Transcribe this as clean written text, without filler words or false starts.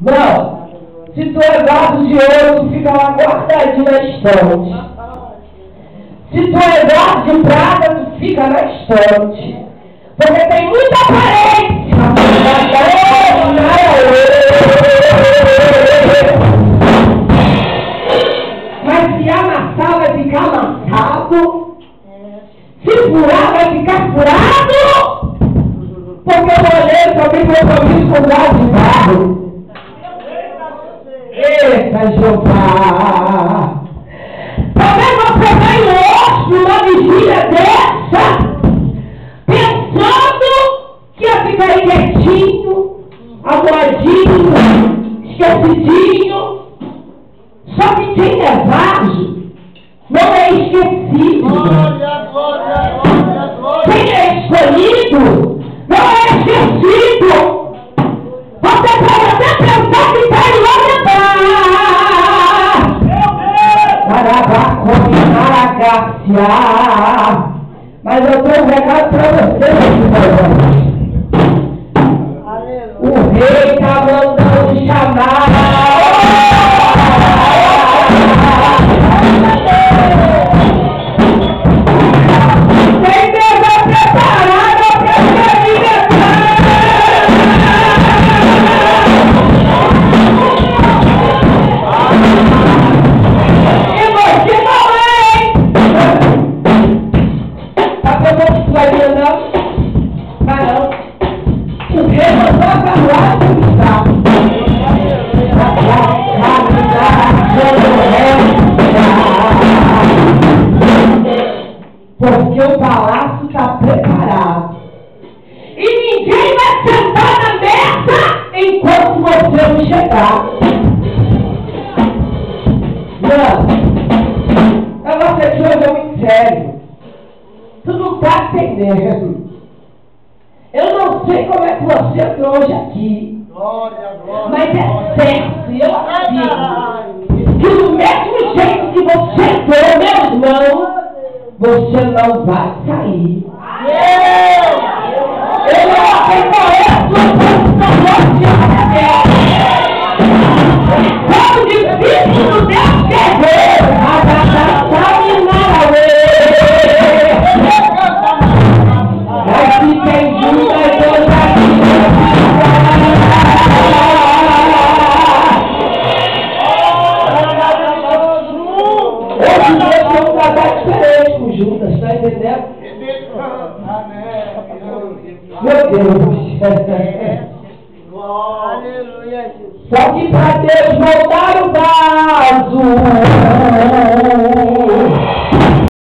Não. Se tu é vaso de ouro, tu fica lá guardadinho na estante. Se tu é vaso de prata, tu fica na estante. Porque tem muita aparência. Mas se amassar, vai ficar amassado. Se furar, vai ficar furado. Porque o oleiro só tem compromisso com o vaso de barro. Eita, Jeová! Talvez você vai hoje numa vigília dessa, pensando que ia ficar aí quietinho, amoadinho, esquecidinho. Só que quem é vaso não é esquecido. Glória, glória, glória, glória. Quem é escolhido não é esquecido. Você pode até pensar que está em outra paz. Mas eu tenho um recado para vocês, o rei está mandando chamar. Tem Deus preparado para essa direção. E você também. Tá pensando que tu vai vir andando? Vai não. O rei mandou a carruagem estar. Porque o palácio está preparado. E ninguém vai sentar na mesa enquanto você não chegar. Não. O negócio aqui hoje é muito sério. Tu não está entendendo. Eu não sei como é que você entrou hoje aqui. Glória, glória. Mas é certo, eu afirmo que do mesmo jeito que você entrou, meu irmão, você não vai sair. Eu não reconheço a posição de como difícil Deus quer ver. Mas se tem juntas, eu já hoje Deus tem um trabalho diferente com Judas, está entendendo? Meu Deus! Aleluia, Jesus. Só que para Deus voltar